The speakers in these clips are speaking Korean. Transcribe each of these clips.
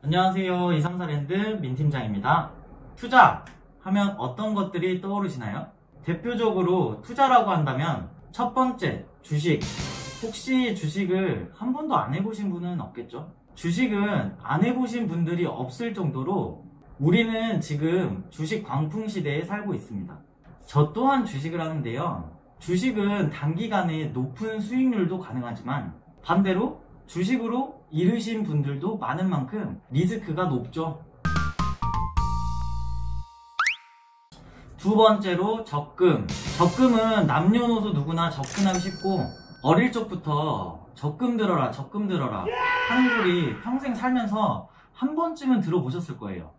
안녕하세요. 이삼사랜드 민팀장입니다. 투자 하면 어떤 것들이 떠오르시나요? 대표적으로 투자라고 한다면 첫 번째, 주식. 혹시 주식을 한 번도 안 해보신 분은 없겠죠? 주식은 안 해보신 분들이 없을 정도로 우리는 지금 주식 광풍 시대에 살고 있습니다. 저 또한 주식을 하는데요. 주식은 단기간에 높은 수익률도 가능하지만 반대로 주식으로 잃으신 분들도 많은 만큼 리스크가 높죠. 두 번째로 적금. 적금은 남녀노소 누구나 접근하기 쉽고 어릴 적부터 적금 들어라 하는 소리 평생 살면서 한 번쯤은 들어보셨을 거예요.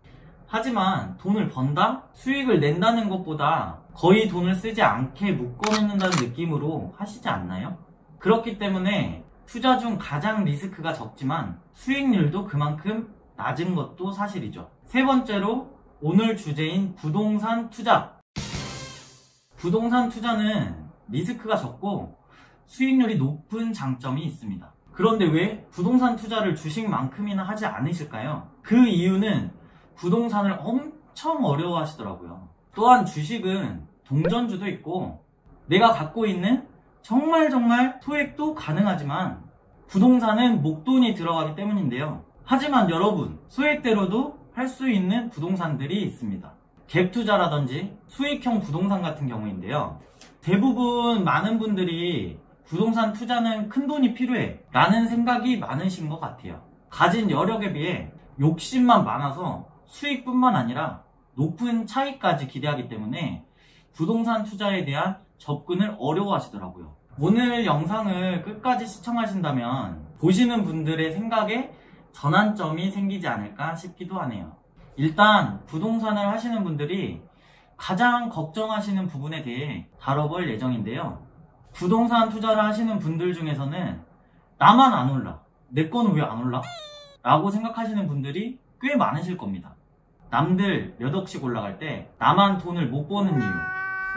하지만 돈을 번다? 수익을 낸다는 것보다 거의 돈을 쓰지 않게 묶어놓는다는 느낌으로 하시지 않나요? 그렇기 때문에 투자 중 가장 리스크가 적지만 수익률도 그만큼 낮은 것도 사실이죠. 세 번째로 오늘 주제인 부동산 투자. 부동산 투자는 리스크가 적고 수익률이 높은 장점이 있습니다. 그런데 왜 부동산 투자를 주식만큼이나 하지 않으실까요? 그 이유는 부동산을 엄청 어려워하시더라고요. 또한 주식은 동전주도 있고 내가 갖고 있는 정말 소액도 가능하지만 부동산은 목돈이 들어가기 때문인데요. 하지만 여러분, 소액대로도 할 수 있는 부동산들이 있습니다. 갭투자라든지 수익형 부동산 같은 경우인데요. 대부분 많은 분들이 부동산 투자는 큰 돈이 필요해 라는 생각이 많으신 것 같아요. 가진 여력에 비해 욕심만 많아서 수익뿐만 아니라 높은 차익까지 기대하기 때문에 부동산 투자에 대한 접근을 어려워하시더라고요. 오늘 영상을 끝까지 시청하신다면 보시는 분들의 생각에 전환점이 생기지 않을까 싶기도 하네요. 일단 부동산을 하시는 분들이 가장 걱정하시는 부분에 대해 다뤄볼 예정인데요. 부동산 투자를 하시는 분들 중에서는 나만 안 올라, 내 거는 왜 안 올라? 라고 생각하시는 분들이 꽤 많으실 겁니다. 남들 몇 억씩 올라갈 때 나만 돈을 못 버는 이유.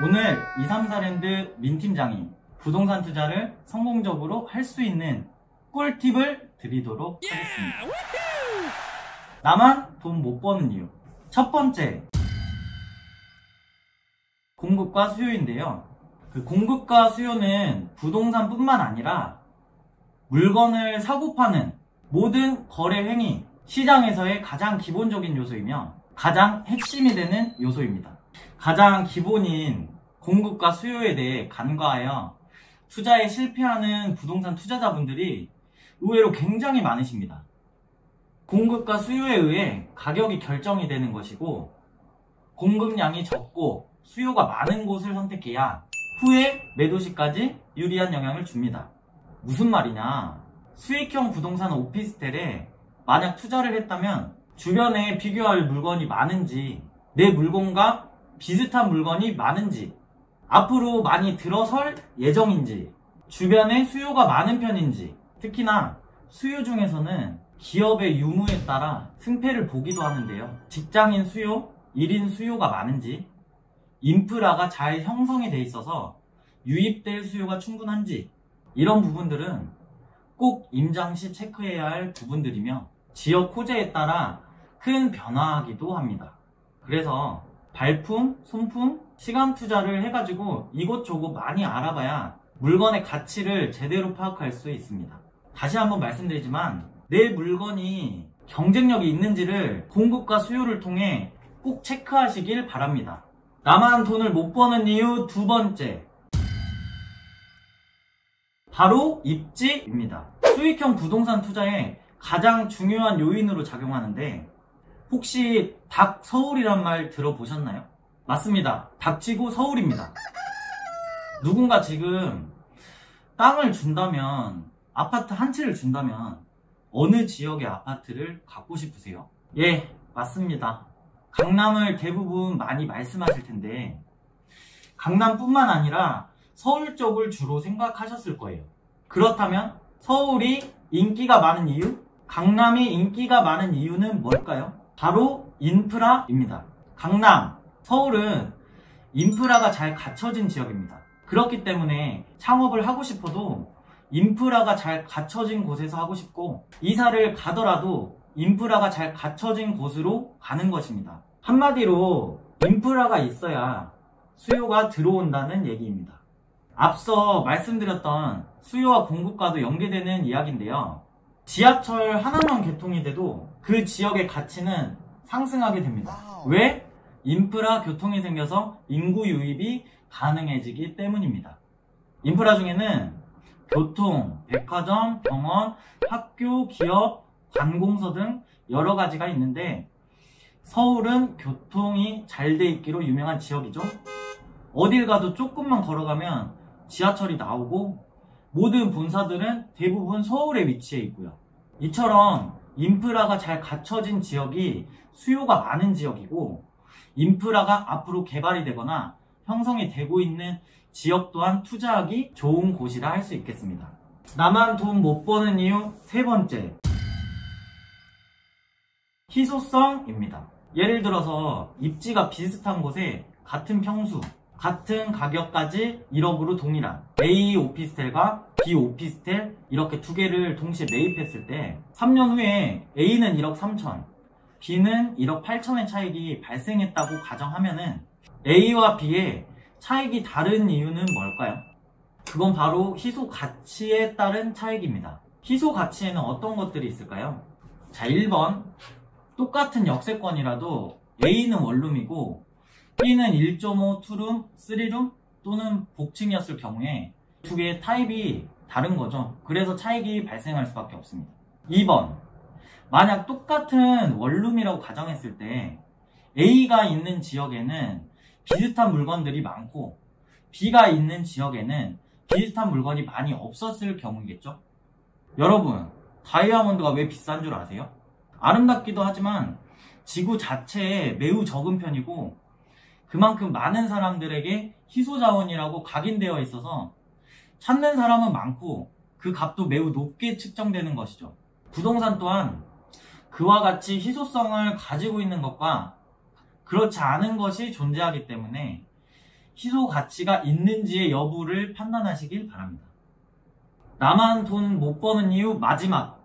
오늘 234랜드 민팀장이 부동산 투자를 성공적으로 할 수 있는 꿀팁을 드리도록 하겠습니다. 나만 돈 못 버는 이유. 첫 번째, 공급과 수요인데요. 그 공급과 수요는 부동산뿐만 아니라 물건을 사고 파는 모든 거래 행위, 시장에서의 가장 기본적인 요소이며 가장 핵심이 되는 요소입니다. 가장 기본인 공급과 수요에 대해 간과하여 투자에 실패하는 부동산 투자자분들이 의외로 굉장히 많으십니다. 공급과 수요에 의해 가격이 결정이 되는 것이고 공급량이 적고 수요가 많은 곳을 선택해야 후에 매도시까지 유리한 영향을 줍니다. 무슨 말이냐? 수익형 부동산 오피스텔에 만약 투자를 했다면 주변에 비교할 물건이 많은지, 내 물건과 비슷한 물건이 많은지, 앞으로 많이 들어설 예정인지, 주변에 수요가 많은 편인지, 특히나 수요 중에서는 기업의 유무에 따라 승패를 보기도 하는데요. 직장인 수요, 1인 수요가 많은지, 인프라가 잘 형성이 돼 있어서 유입될 수요가 충분한지, 이런 부분들은 꼭 임장 시 체크해야 할 부분들이며 지역 호재에 따라 큰 변화하기도 합니다. 그래서 발품, 손품, 시간 투자를 해가지고 이곳저곳 많이 알아봐야 물건의 가치를 제대로 파악할 수 있습니다. 다시 한번 말씀드리지만 내 물건이 경쟁력이 있는지를 공급과 수요를 통해 꼭 체크하시길 바랍니다. 나만 돈을 못 버는 이유 두 번째, 바로 입지입니다. 수익형 부동산 투자에 가장 중요한 요인으로 작용하는데 혹시 닭 서울이란 말 들어보셨나요? 맞습니다. 닥치고 서울입니다. 누군가 지금 땅을 준다면, 아파트 한 채를 준다면 어느 지역의 아파트를 갖고 싶으세요? 예, 맞습니다. 강남을 대부분 많이 말씀하실 텐데 강남뿐만 아니라 서울 쪽을 주로 생각하셨을 거예요. 그렇다면 서울이 인기가 많은 이유? 강남이 인기가 많은 이유는 뭘까요? 바로 인프라입니다. 강남, 서울은 인프라가 잘 갖춰진 지역입니다. 그렇기 때문에 창업을 하고 싶어도 인프라가 잘 갖춰진 곳에서 하고 싶고, 이사를 가더라도 인프라가 잘 갖춰진 곳으로 가는 것입니다. 한마디로 인프라가 있어야 수요가 들어온다는 얘기입니다. 앞서 말씀드렸던 수요와 공급과도 연계되는 이야기인데요. 지하철 하나만 개통이 돼도 그 지역의 가치는 상승하게 됩니다. 왜? 인프라 교통이 생겨서 인구 유입이 가능해지기 때문입니다. 인프라 중에는 교통, 백화점, 병원, 학교, 기업, 관공서 등 여러 가지가 있는데 서울은 교통이 잘 돼 있기로 유명한 지역이죠. 어딜 가도 조금만 걸어가면 지하철이 나오고 모든 본사들은 대부분 서울에 위치해 있고요. 이처럼 인프라가 잘 갖춰진 지역이 수요가 많은 지역이고 인프라가 앞으로 개발이 되거나 형성이 되고 있는 지역 또한 투자하기 좋은 곳이라 할 수 있겠습니다. 나만 돈 못 버는 이유 세 번째, 희소성입니다. 예를 들어서 입지가 비슷한 곳에 같은 평수, 같은 가격까지 1억으로 동일한 A 오피스텔과 B 오피스텔 이렇게 두 개를 동시에 매입했을 때 3년 후에 A는 1억 3천, B는 1억 8천의 차익이 발생했다고 가정하면은 A와 B의 차익이 다른 이유는 뭘까요? 그건 바로 희소 가치에 따른 차익입니다. 희소 가치에는 어떤 것들이 있을까요? 자, 1번. 똑같은 역세권이라도 A는 원룸이고 B는 1.5 투룸, 3룸 또는 복층이었을 경우에 두 개의 타입이 다른 거죠. 그래서 차익이 발생할 수밖에 없습니다. 2번. 만약 똑같은 원룸이라고 가정했을 때 A가 있는 지역에는 비슷한 물건들이 많고 B가 있는 지역에는 비슷한 물건이 많이 없었을 경우이겠죠. 여러분, 다이아몬드가 왜 비싼 줄 아세요? 아름답기도 하지만 지구 자체에 매우 적은 편이고 그만큼 많은 사람들에게 희소자원이라고 각인되어 있어서 찾는 사람은 많고 그 값도 매우 높게 측정되는 것이죠. 부동산 또한 그와 같이 희소성을 가지고 있는 것과 그렇지 않은 것이 존재하기 때문에 희소 가치가 있는지의 여부를 판단하시길 바랍니다. 나만 돈 못 버는 이유 마지막,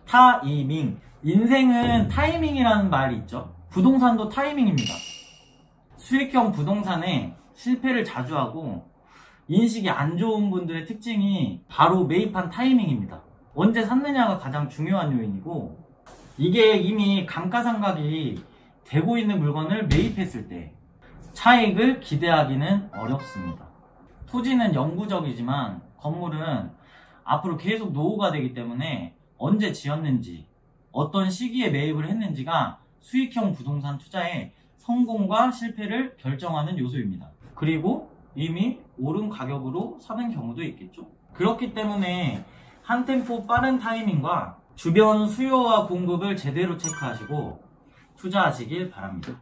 타이밍. 인생은 타이밍이라는 말이 있죠. 부동산도 타이밍입니다. 수익형 부동산에 실패를 자주 하고 인식이 안 좋은 분들의 특징이 바로 매입한 타이밍입니다. 언제 샀느냐가 가장 중요한 요인이고 이게 이미 감가상각이 되고 있는 물건을 매입했을 때 차익을 기대하기는 어렵습니다. 토지는 영구적이지만 건물은 앞으로 계속 노후가 되기 때문에 언제 지었는지 어떤 시기에 매입을 했는지가 수익형 부동산 투자의 성공과 실패를 결정하는 요소입니다. 그리고 이미 오른 가격으로 사는 경우도 있겠죠. 그렇기 때문에 한 템포 빠른 타이밍과 주변 수요와 공급을 제대로 체크하시고 투자하시길 바랍니다.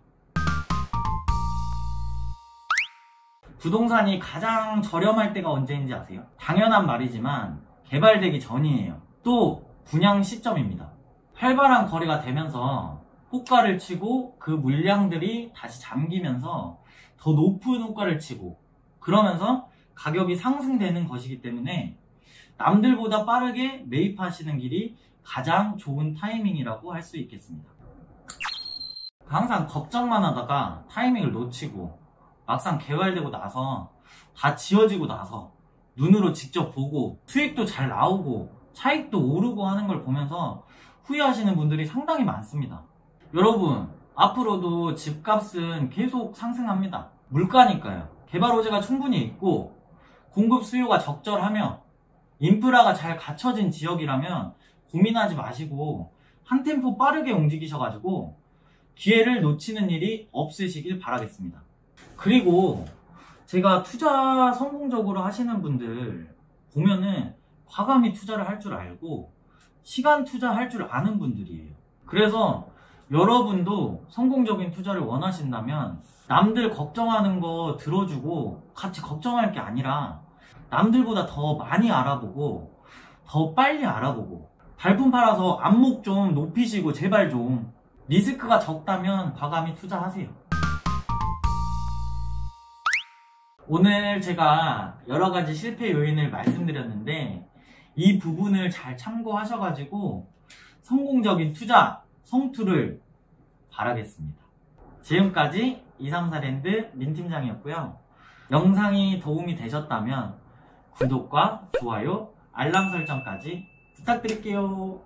부동산이 가장 저렴할 때가 언제인지 아세요? 당연한 말이지만 개발되기 전이에요. 또 분양 시점입니다. 활발한 거래가 되면서 호가를 치고 그 물량들이 다시 잠기면서 더 높은 호가를 치고 그러면서 가격이 상승되는 것이기 때문에 남들보다 빠르게 매입하시는 길이 가장 좋은 타이밍이라고 할 수 있겠습니다. 항상 걱정만 하다가 타이밍을 놓치고 막상 개발되고 나서 다 지어지고 나서 눈으로 직접 보고 수익도 잘 나오고 차익도 오르고 하는 걸 보면서 후회하시는 분들이 상당히 많습니다. 여러분, 앞으로도 집값은 계속 상승합니다. 물가니까요. 개발 호재가 충분히 있고 공급 수요가 적절하며 인프라가 잘 갖춰진 지역이라면 고민하지 마시고 한 템포 빠르게 움직이셔가지고 기회를 놓치는 일이 없으시길 바라겠습니다. 그리고 제가 투자 성공적으로 하시는 분들 보면은 과감히 투자를 할 줄 알고 시간 투자할 줄 아는 분들이에요. 그래서 여러분도 성공적인 투자를 원하신다면 남들 걱정하는 거 들어주고 같이 걱정할 게 아니라 남들보다 더 많이 알아보고 더 빨리 알아보고 발품 팔아서 안목 좀 높이시고 제발 좀 리스크가 적다면 과감히 투자하세요. 오늘 제가 여러가지 실패 요인을 말씀드렸는데 이 부분을 잘 참고하셔가지고 성공적인 투자, 성투를 바라겠습니다. 지금까지 234랜드 민팀장이었고요. 영상이 도움이 되셨다면 구독과 좋아요, 알람 설정까지 부탁드릴게요.